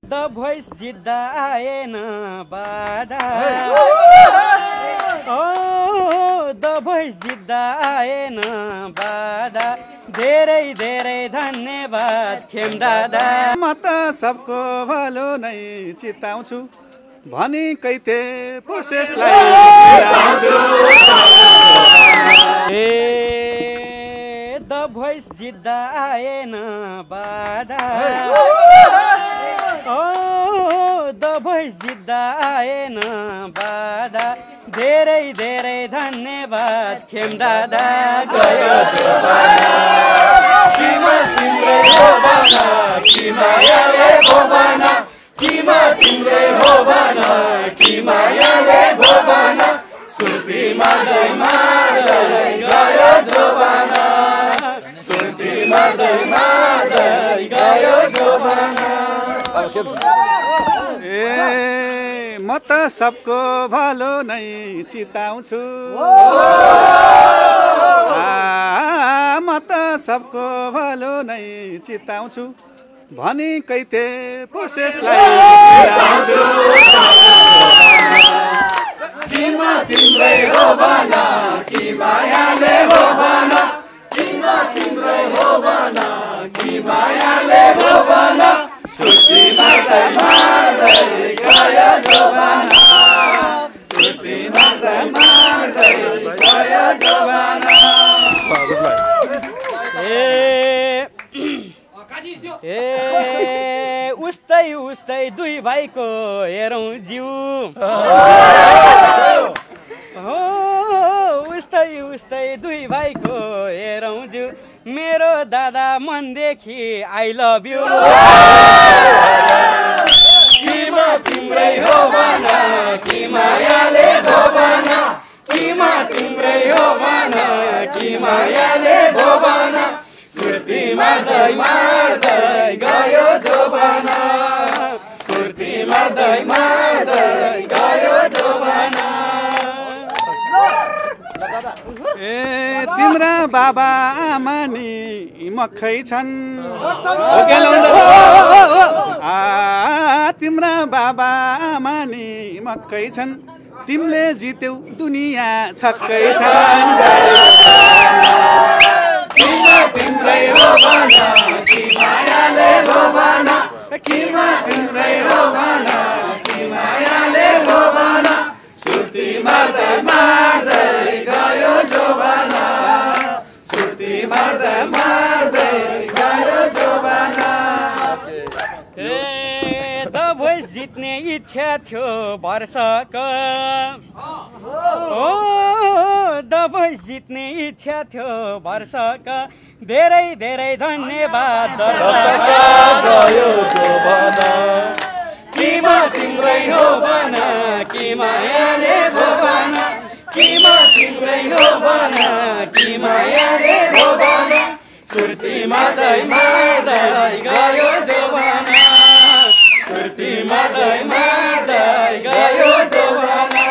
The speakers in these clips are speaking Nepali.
द भोइस जित्दा आएन बाधा ओ द भोइस जित्दा आएन बाधा धेरै धेरै धन्यवाद खेम दादा। म त सबको भलो नै चिताउँछु भनी कैते प्रोसेसलाई द भोइस जित्दा आएन बाधा ओ द भोइस जित्दा आएन बाधा धेरै धेरै धन्यवाद खेम दादा। गयो जमाना किमा तिम्रै हो बना कि मायाले भो बना किमा तिम्रै हो बना कि मायाले भो बना सुर्ती मार्दै मार्दै गयो जमाना सुर्ती मार्दै मार्दै गयो जमाना। म त सबको भलो नै चिताउँछु म त सबको भलो नै चिताउँछु भनी कैते प्रोसेसलाई किमा तिम्रै हो बना कि मायाले भो बना किमा तिम्रै हो बना कि मायाले भो बना सुर्ती मार्दै मार्दै गयो जमाना सुर्ती मार्दै मार्दै गयो जमाना। उस्तै उस्तै दुई भाइको हेरौँ जिउ उस्तै उस्तै दुई भाइको हेरौँ जिउ मेरो दादा मनदेखि आई लभ यु। किमा तिम्रै हो बना कि मायाले भो बना किमा तिम्रै हो बना कि मायाले भो बना सुर्ती मार्दै मार्दै गयो जमाना सुर्ती मार्दै मार्दै गयो जमाना। तिम्रा बाबा आमा नि मखै छन् तिम्रा बाबा आमा नि मक्कै छन् तिमीले जित्यौ दुनियाँ छक्कै छन्। किमा तिम्रै हो बना कि मायाले भो बना किमा तिम्रै हो बना कि मायाले भो बना सुर्ती मार्दै मार्दै गयो जमाना सुर्ती मार्दै मार्दै गयो जमाना। द भोइस जित्ने इच्छा थियो वर्षक ओ द भोइस जित्ने इच्छा थियो वर्षक धेरै धेरै धन्यवाद दर्शक गयो जमाना किमा तिम्रै हो बना कि मायाले भो बना किमा तिम्रै हो बना कि मायाले भो बना सुर्ती मार्दै मार्दै गयो जमाना सुर्ती मार्दै मार्दै गयो जमाना।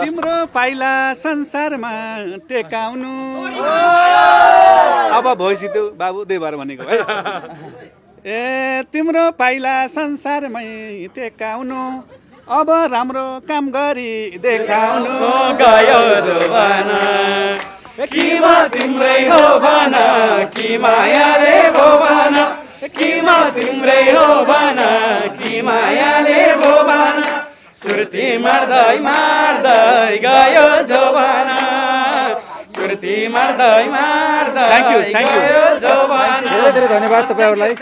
तिम्रो पाइला संसारमा टेकाउनु अब भइसितो बाबु दुई बार भनेको है तिम्रो पाइला संसारमै टेकाउनु अब राम्रो काम गरी देखाउनु गयो जमाना किमा तिम्रै हो बना कि मायाले भो बना किमा तिम्रै हो बना कि मायाले भो बना सुर्ती मार्दै मार्दै गयो जमाना सुर्ती मार्दै मार्दै गयो जमाना। धेरै धेरै धन्यवाद तपाईहरुलाई।